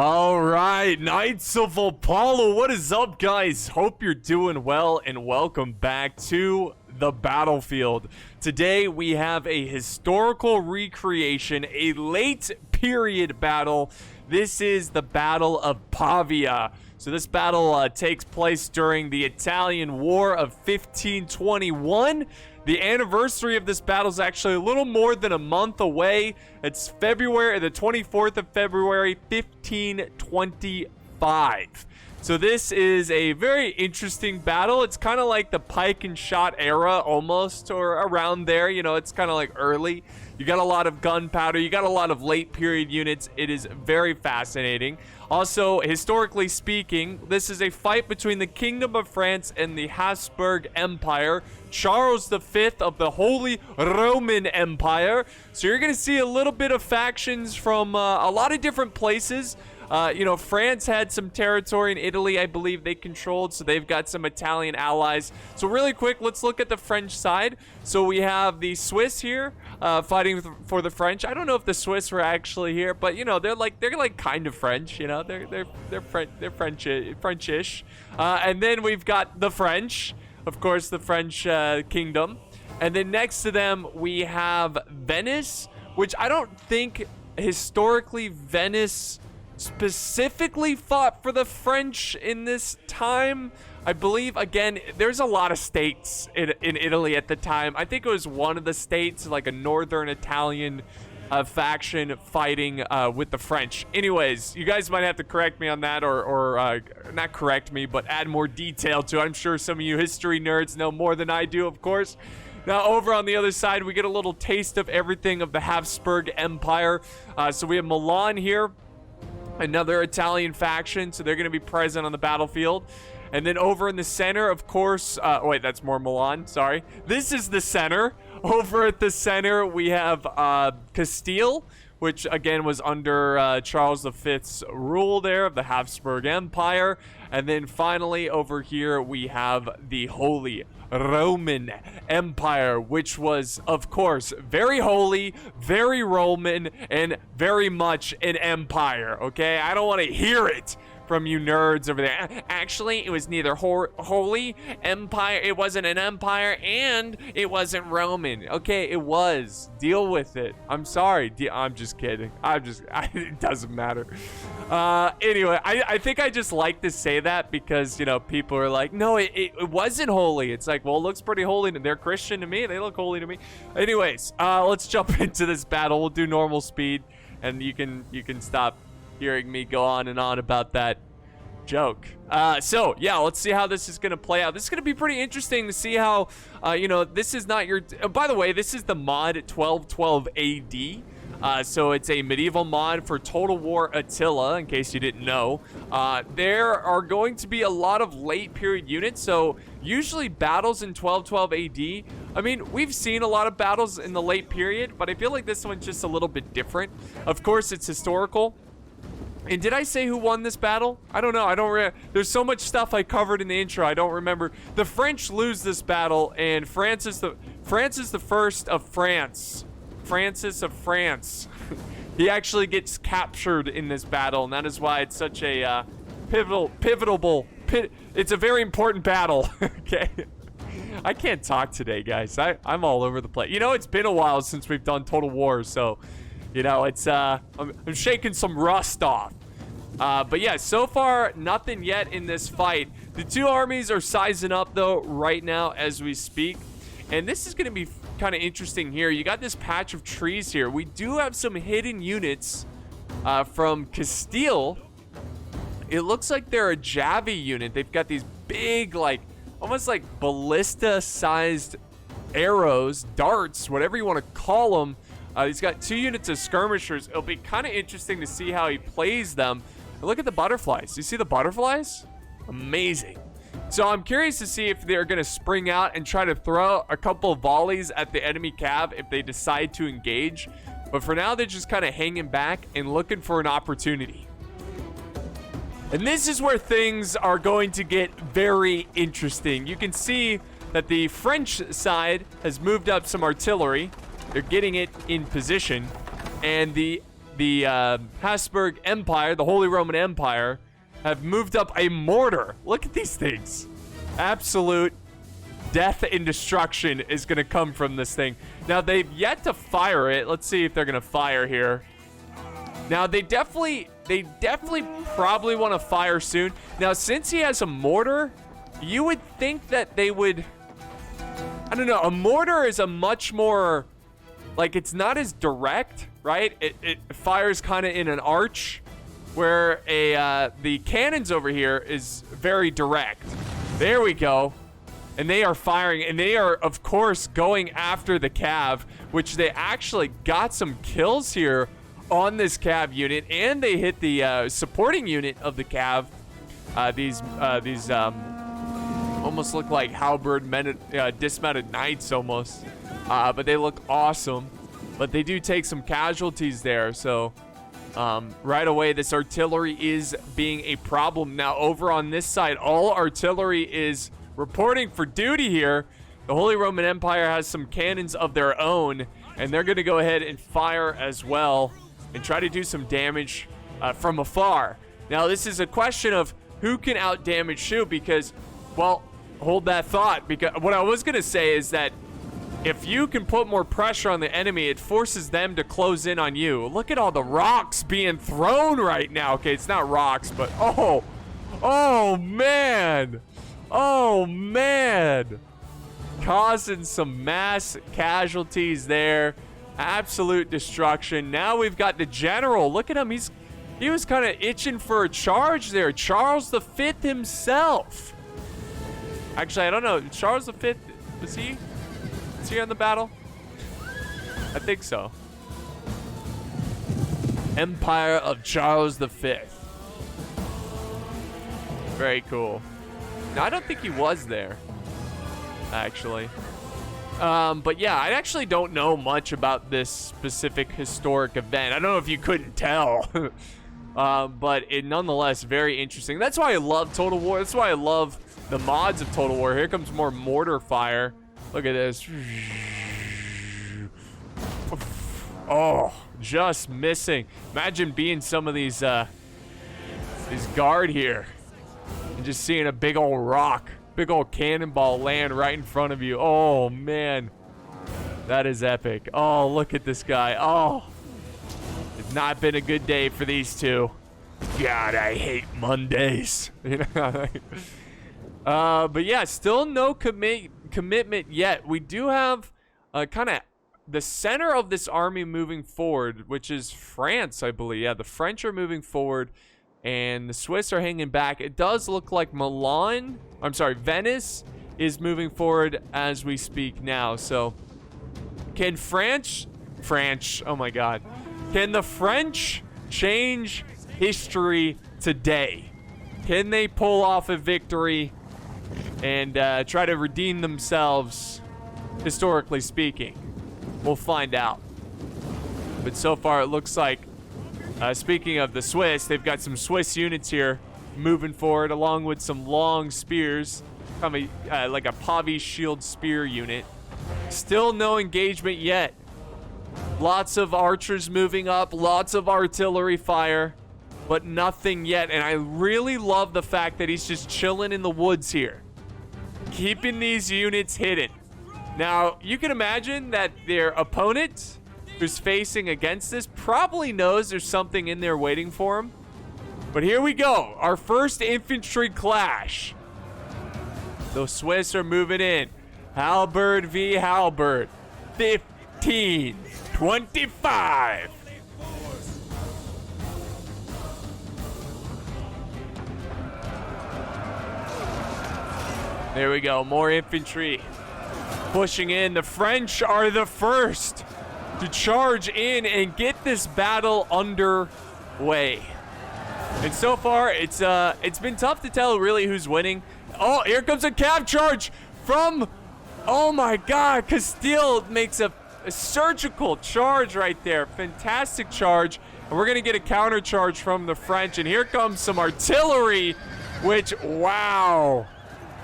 All right, Knights of Apollo, what is up, guys? Hope you're doing well, and welcome back to the battlefield. Today, we have a historical recreation, a late period battle. This is the Battle of Pavia. So this battle takes place during the Italian War of 1521. The anniversary of this battle is actually a little more than a month away. It's February, the 24th of February, 1525. So this is a very interesting battle. It's kind of like the pike and shot era almost, or around there. You know, it's kind of like early. You got a lot of gunpowder. You got a lot of late period units. It is very fascinating. Also, historically speaking, this is a fight between the Kingdom of France and the Habsburg Empire, Charles V of the Holy Roman Empire. So you're going to see a little bit of factions from a lot of different places. You know, France had some territory in Italy, I believe they controlled, so they've got some Italian allies. So really quick, let's look at the French side. So we have the Swiss here, fighting for the French. I don't know if the Swiss were actually here, but you know, they're like kind of French. You know, they're Frenchish. And then we've got the French, of course, the French kingdom. And then next to them we have Venice, which I don't think historically Venice specifically fought for the French in this time. I believe, again, there's a lot of states in Italy at the time. I think it was one of the states, like a northern Italian faction fighting with the French. Anyways, you guys might have to correct me on that, or not correct me, but add more detail to it. I'm sure some of you history nerds know more than I do, of course. Now, over on the other side, we get a little taste of everything of the Habsburg Empire. So we have Milan here, another Italian faction, so they're going to be present on the battlefield. And then over in the center, of course, wait, that's more Milan, sorry. This is the center. Over at the center, we have Castile, which again was under Charles V's rule there of the Habsburg Empire. And then finally over here, we have the Holy Roman Empire, which was, of course, very holy, very Roman, and very much an empire, okay? I don't want to hear it from you nerds over there. Actually, it was neither holy empire, it wasn't an empire, and it wasn't Roman. Okay, it was. Deal with it. I'm sorry. I'm just kidding. It doesn't matter. Anyway, I think I just like to say that because, you know, people are like, no, it wasn't holy. It's like, well, it looks pretty holy. They're Christian to me. They look holy to me. Anyways, let's jump into this battle. We'll do normal speed, and you can stop hearing me go on and on about that joke. So yeah, let's see how this is gonna play out. This is gonna be pretty interesting to see how you know, this is not your by the way, this is the mod 1212 AD. So it's a medieval mod for Total War Attila, in case you didn't know. There are going to be a lot of late period units, so usually battles in 1212 AD, I mean, we've seen a lot of battles in the late period, but I feel like this one's just a little bit different. Of course, it's historical. And did I say who won this battle? I don't know. There's so much stuff I covered in the intro, I don't remember. The French lose this battle, and Francis the First of France. Francis of France. He actually gets captured in this battle, and that is why it's such a it's a very important battle. Okay. I can't talk today, guys. I'm all over the place. You know, it's been a while since we've done Total War, so you know, it's I'm shaking some rust off. But yeah, so far nothing yet in this fight. The two armies are sizing up though right now as we speak, and this is going to be kind of interesting here. You got this patch of trees here. We do have some hidden units from Castile. It looks like they're a Javi unit. They've got these big, like almost like ballista sized arrows, darts, whatever you want to call them. He's got 2 units of skirmishers. It'll be kind of interesting to see how he plays them. And look at the butterflies. You see the butterflies? Amazing. So I'm curious to see if they're going to spring out and try to throw a couple of volleys at the enemy cav if they decide to engage. But for now, they're just kind of hanging back and looking for an opportunity. And this is where things are going to get very interesting. You can see that the French side has moved up some artillery. They're getting it in position. And the the Habsburg Empire, the Holy Roman Empire, have moved up a mortar. Look at these things. Absolute death and destruction is going to come from this thing. Now, they've yet to fire it. Let's see if they're going to fire here. Now, they definitely probably want to fire soon. Now, since he has a mortar, you would think that they would... I don't know. A mortar is a much more... Like, it's not as direct, right? It fires kind of in an arch, where the cannons over here is very direct. There we go. And they are firing, and they are, of course, going after the Cav, which they actually got some kills here on this Cav unit, and they hit the supporting unit of the Cav. These almost look like halberd dismounted knights almost, but they look awesome. But they do take some casualties there, so right away this artillery is being a problem. Now over on this side, all artillery is reporting for duty here. The Holy Roman Empire has some cannons of their own, and they're going to go ahead and fire as well and try to do some damage from afar. Now, this is a question of who can out-damage who, because, well, hold that thought, because what I was going to say is that if you can put more pressure on the enemy, it forces them to close in on you. Look at all the rocks being thrown right now. Okay, it's not rocks, but oh man. Oh, man. Causing some mass casualties there. Absolute destruction. Now we've got the general. Look at him. He was kind of itching for a charge there. Charles V himself. Actually, I don't know. Charles V, was he on the battle? I think so. Empire of Charles V. Very cool. No, I don't think he was there, actually. But yeah, I actually don't know much about this specific historic event. I don't know if you couldn't tell. But it nonetheless very interesting. That's why I love Total War. That's why I love the mods of Total War. Here comes more mortar fire. Look at this. Oh, just missing. Imagine being some of these guard here and just seeing a big old rock, big old cannonball land right in front of you. Oh, man. That is epic. Oh, look at this guy. Oh, it's not been a good day for these two. God, I hate Mondays. You know? But yeah, still no commitment yet. We do have kind of the center of this army moving forward, which is France, I believe. Yeah, the French are moving forward, and the Swiss are hanging back. It does look like Venice is moving forward as we speak now. So can oh my God. Can the French change history today? Can they pull off a victory and try to redeem themselves, historically speaking? We'll find out. But so far, it looks like, speaking of the Swiss, they've got some Swiss units here moving forward, along with some long spears, like a Pavia shield spear unit. Still no engagement yet. Lots of archers moving up, lots of artillery fire, but nothing yet. And I really love the fact that he's just chilling in the woods here, keeping these units hidden. Now, you can imagine that their opponent who's facing against this probably knows there's something in there waiting for him. But here we go. Our first infantry clash. The Swiss are moving in. Halberd v. Halberd. 15-25. There we go. More infantry pushing in. The French are the first to charge in and get this battle underway. And so far, it's been tough to tell really who's winning. Oh, here comes a cav charge from, oh my God, Castile makes a surgical charge right there. Fantastic charge. And we're going to get a counter charge from the French. And here comes some artillery, which, wow,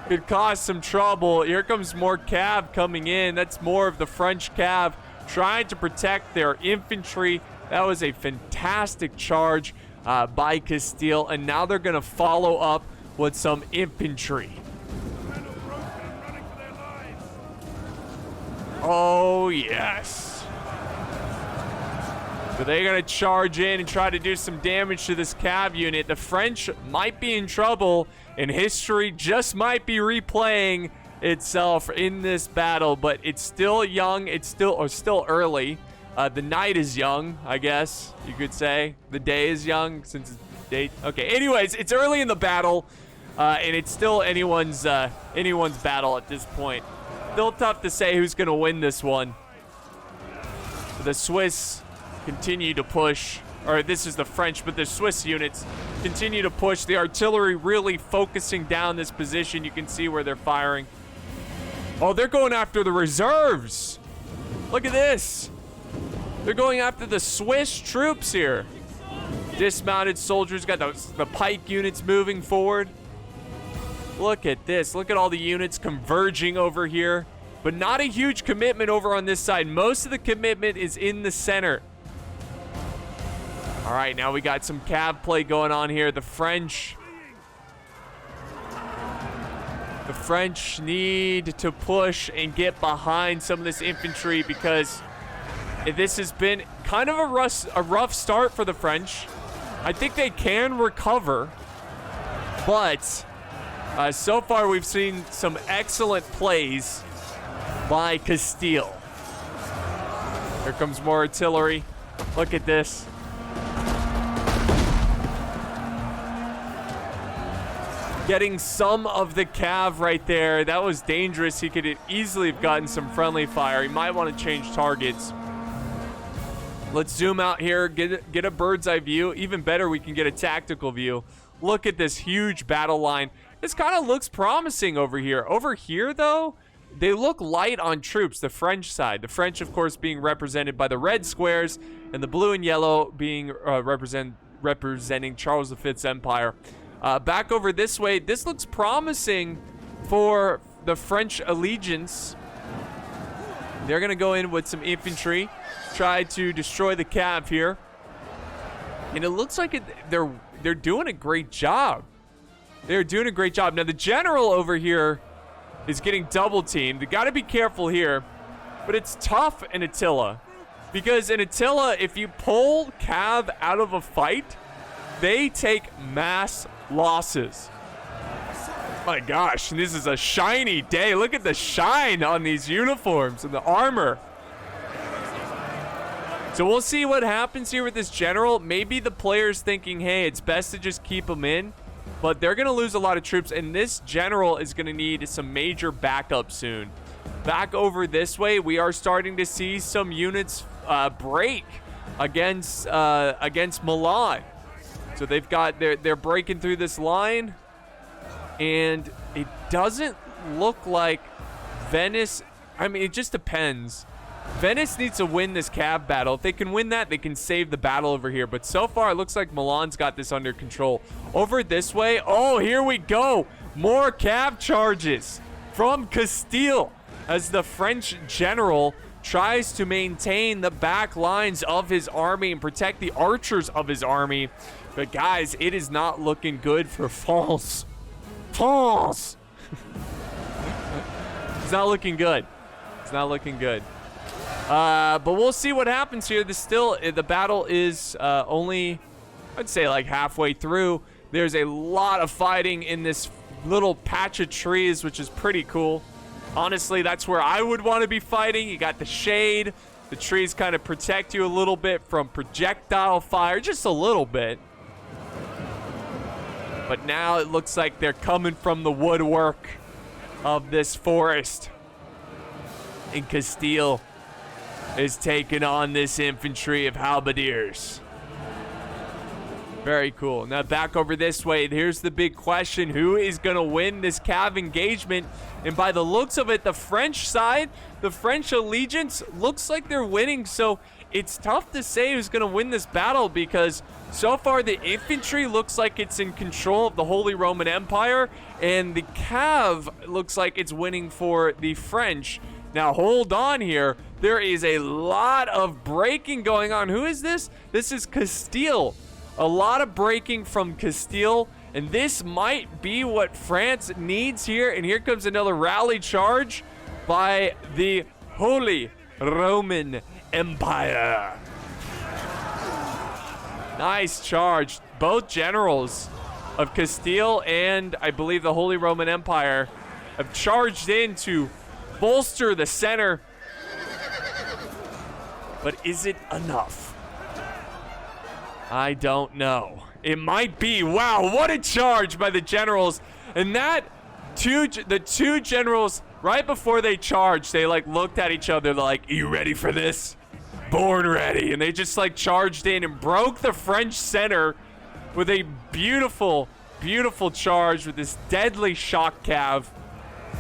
could cause some trouble. Here comes more cav coming in. That's more of the French cav trying to protect their infantry. That was a fantastic charge by Castile, and now they're going to follow up with some infantry. Oh, yes. So they're going to charge in and try to do some damage to this cav unit. The French might be in trouble, and history just might be replaying itself in this battle, but it's still young. It's still early. The night is young, I guess you could say. The day is young since it's date. Okay, anyways, it's early in the battle, and it's still anyone's battle at this point. Still tough to say who's going to win this one. The Swiss continue to push, or this is the French, but the Swiss units continue to push. The artillery really focusing down this position. You can see where they're firing. Oh, they're going after the reserves. Look at this. They're going after the Swiss troops here. Dismounted soldiers, got the pike units moving forward. Look at this. Look at all the units converging over here. But not a huge commitment over on this side. Most of the commitment is in the center. All right, now we got some cav play going on here. The French need to push and get behind some of this infantry because this has been kind of a rough start for the French. I think they can recover, but so far we've seen some excellent plays by Castile. Here comes more artillery. Look at this. Getting some of the cav right there. That was dangerous. He could easily have gotten some friendly fire. He might want to change targets. Let's zoom out here, get a bird's eye view. Even better, we can get a tactical view. Look at this huge battle line. This kind of looks promising over here. Over here, though, they look light on troops, the French side. The French, of course, being represented by the red squares, and the blue and yellow being representing Charles V's empire. Back over this way, this looks promising for the French allegiance. They're going to go in with some infantry, try to destroy the cav here. And it looks like they're doing a great job. They're doing a great job. Now, the general over here is getting double teamed. You got to be careful here. But it's tough in Attila. Because in Attila, if you pull cav out of a fight, they take mass losses. My gosh, this is a shiny day. Look at the shine on these uniforms and the armor. So we'll see what happens here with this general. Maybe the player's thinking, hey, it's best to just keep him in. But they're going to lose a lot of troops, and this general is going to need some major backup soon. Back over this way, we are starting to see some units break against Milan. So they're breaking through this line, and it doesn't look like Venice. I mean, it just depends. Venice needs to win this cav battle. If they can win that, they can save the battle over here. But so far, it looks like Milan's got this under control. Over this way, oh, here we go. More cav charges from Castile as the French general tries to maintain the back lines of his army and protect the archers of his army. But guys, it is not looking good for France. France! It's not looking good. It's not looking good. But we'll see what happens here. The battle is only, I'd say, like halfway through. There's a lot of fighting in this little patch of trees, which is pretty cool. Honestly, that's where I would want to be fighting. You got the shade. The trees kind of protect you a little bit from projectile fire, just a little bit. But now it looks like they're coming from the woodwork of this forest. And Castile is taking on this infantry of halberdiers. Very cool. Now back over this way, here's the big question. Who is going to win this cav engagement? And by the looks of it, the French side, the French allegiance, looks like they're winning. So it's tough to say who's going to win this battle because so far the infantry looks like it's in control of the Holy Roman Empire. And the cav looks like it's winning for the French. Now, hold on here. There is a lot of breaking going on. Who is this? This is Castile. A lot of breaking from Castile. And this might be what France needs here. And here comes another rally charge by the Holy Roman Empire. Nice charge. Both generals of Castile and I believe the Holy Roman Empire have charged in to bolster the center. But is it enough? I don't know. It might be. Wow, what a charge by the generals. And that the two generals, right before they charged, they like looked at each other like, are you ready for this? Born ready. And they just like charged in and broke the French center with a beautiful, beautiful charge with this deadly shock cav.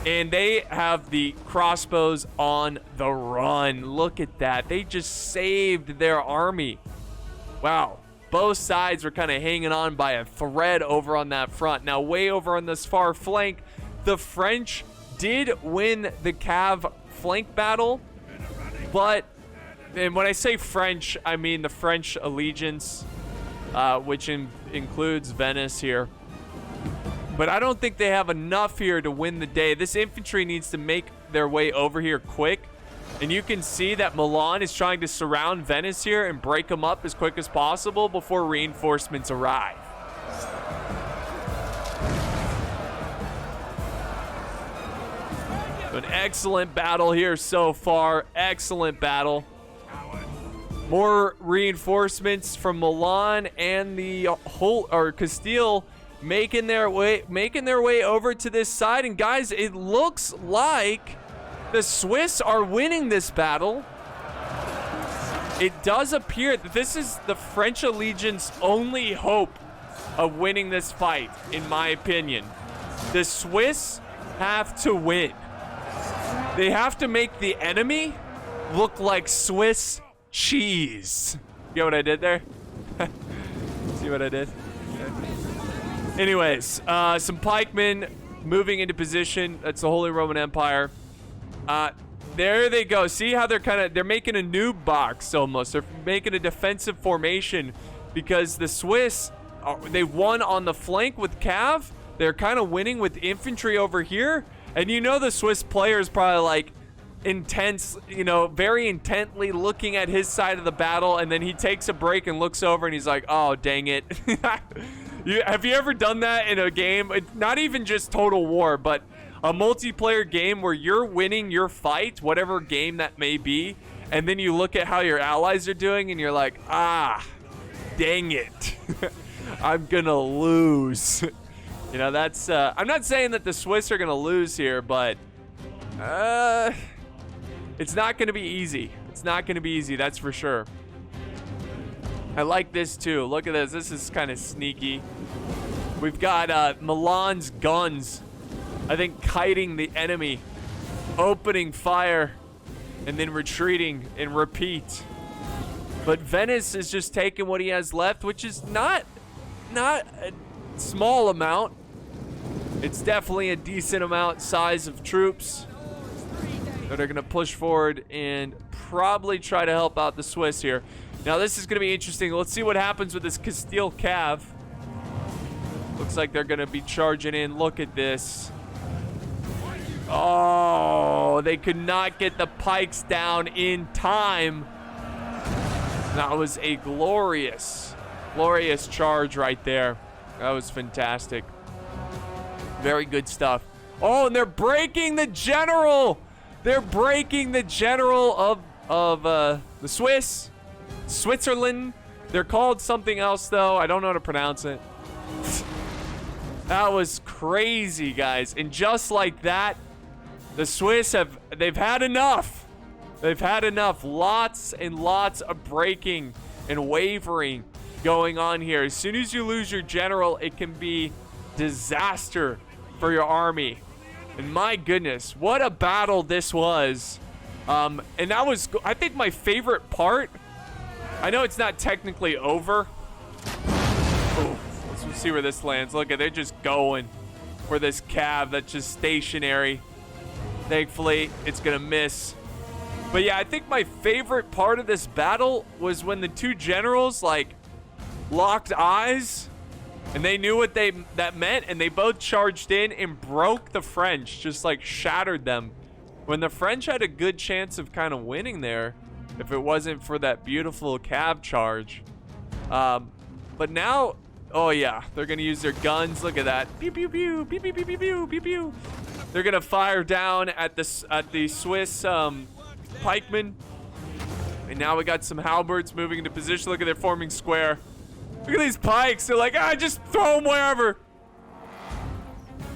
And they have the crossbows on the run. Look at that. They just saved their army. Wow. Both sides were kind of hanging on by a thread over on that front. Now, way over on this far flank, the French did win the Cav flank battle. But, and when I say French, I mean the French allegiance, which includes Venice here. But I don't think they have enough here to win the day. This infantry needs to make their way over here quick. And you can see that Milan is trying to surround Venice here and break them up as quick as possible before reinforcements arrive. An excellent battle here so far. Excellent battle. More reinforcements from Milan and the Castile making their way over to this side. And guys, it looks like the Swiss are winning this battle. It does appear that this is the French allegiance only hope of winning this fight, in my opinion. The Swiss have to win. They have to make the enemy look like Swiss cheese. You get what I did there? See what I did? Anyways, some pikemen moving into position. That's the Holy Roman Empire. There they go. See how they're making a noob box almost. They're making a defensive formation because the Swiss, they won on the flank with Cav. They're kind of winning with infantry over here. And you know the Swiss player is probably like intense, very intently looking at his side of the battle. And then he takes a break and looks over and he's like, oh, dang it. Have you ever done that in a game? Not even just Total War, but a multiplayer game where you're winning your fight, whatever game that may be, and then you look at how your allies are doing and you're like, ah, dang it. I'm gonna lose. That's I'm not saying that the Swiss are gonna lose here, but it's not gonna be easy. It's not gonna be easy, that's for sure. I like this too. Look at this. This is kind of sneaky. We've got Milan's guns, I think, kiting the enemy, opening fire, and then retreating and repeat. But Venice is just taking what he has left, which is not a small amount. It's definitely a decent amount size of troops that are going to push forward and probably try to help out the Swiss here. Now, this is going to be interesting. Let's see what happens with this Castile Cav. Looks like they're going to be charging in. Look at this. Oh, they could not get the pikes down in time. That was a glorious, glorious charge right there. That was fantastic. Very good stuff. Oh, and they're breaking the general. They're breaking the general of the Swiss. Switzerland. They're called something else, though. I don't know how to pronounce it. That was crazy, guys. And just like that, the Swiss they've had enough. They've had enough. Lots and lots of breaking and wavering going on here. As soon as you lose your general, it can be disaster for your army. And my goodness, what a battle this was. And that was, I think, my favorite part. I know it's not technically over. Ooh, let's see where this lands. Look at, they're just going for this Cav that's just stationary. Thankfully, it's going to miss. But yeah, I think my favorite part of this battle was when the two generals, like, locked eyes. And they knew what that meant. And they both charged in and broke the French. Just, like, shattered them. When the French had a good chance of kind of winning there. If it wasn't for that beautiful cav charge. But now, oh yeah, they're gonna use their guns. Look at that. Pew pew pew pew pew pew pew pew pew pew. They're gonna fire down at the Swiss pikemen. And now we got some halberds moving into position. Look at they're forming square. Look at these pikes. They're like, just throw them wherever.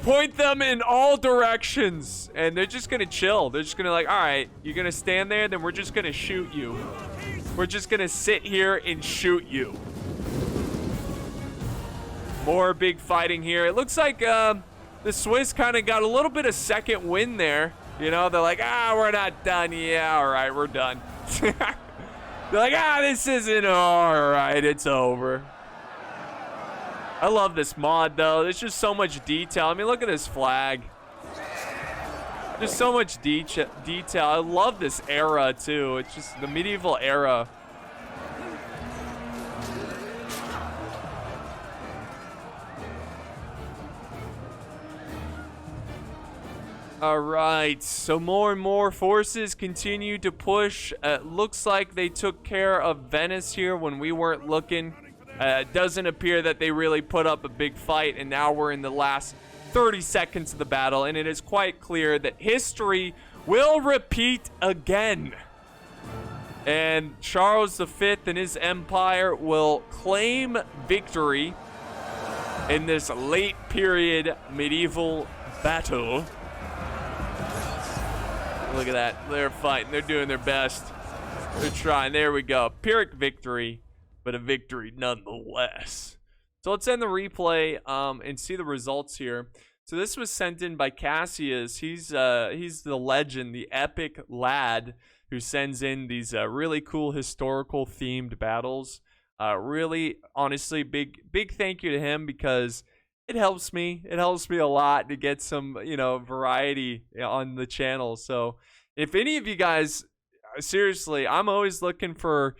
Point them in all directions. And they're just gonna chill. They're just gonna like, all right, you're gonna stand there, then we're just gonna shoot you. We're just gonna sit here and shoot you. More big fighting here. It looks like the Swiss kind of got a little bit of second wind there. You know, they're like, we're not done. Yeah, all right, we're done. They're like, this isn't all right. It's over. I love this mod, though. There's just so much detail. I mean, look at this flag. There's so much detail. I love this era, too. It's just the medieval era. All right, so more and more forces continue to push. Looks like they took care of Venice here when we weren't looking. It doesn't appear that they really put up a big fight, and now we're in the last 30 seconds of the battle, and it is quite clear that history will repeat again. And Charles V and his empire will claim victory in this late period medieval battle. Look at that. They're fighting. They're doing their best. They're trying. There we go. Pyrrhic victory, but a victory nonetheless. So let's end the replay and see the results here. So this was sent in by Cassius. He's the legend, the epic lad who sends in these really cool historical themed battles. Really, honestly, big thank you to him because it helps me. It helps me a lot to get some, variety on the channel. So if any of you guys, seriously, I'm always looking for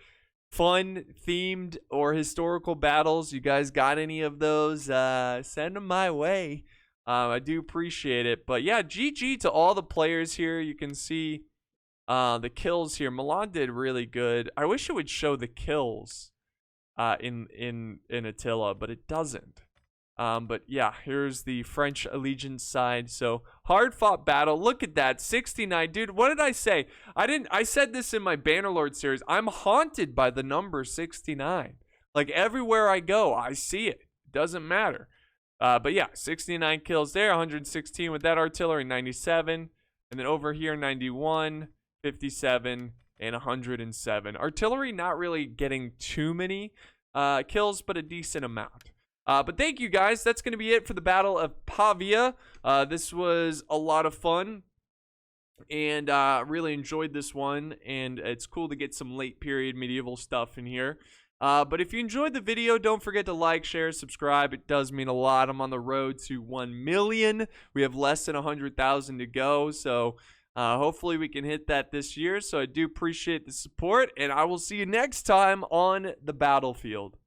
fun themed or historical battles. You guys got any of those? Send them my way. I do appreciate it. But yeah, GG to all the players here. You can see the kills here. Milan did really good. I wish it would show the kills in Attila, but it doesn't. But yeah, here's the French allegiance side. So hard fought battle. Look at that, 69. Dude, what did I say? I said this in my Bannerlord series. I'm haunted by the number 69. Like everywhere I go, I see it. Doesn't matter. But yeah, 69 kills there, 116 with that artillery, 97. And then over here, 91, 57, and 107. Artillery not really getting too many kills, but a decent amount. But thank you guys. That's going to be it for the Battle of Pavia. This was a lot of fun. And really enjoyed this one. And it's cool to get some late period medieval stuff in here. But if you enjoyed the video, don't forget to like, share, subscribe. It does mean a lot. I'm on the road to 1 million. We have less than 100,000 to go. So hopefully we can hit that this year. So I do appreciate the support. And I will see you next time on the battlefield.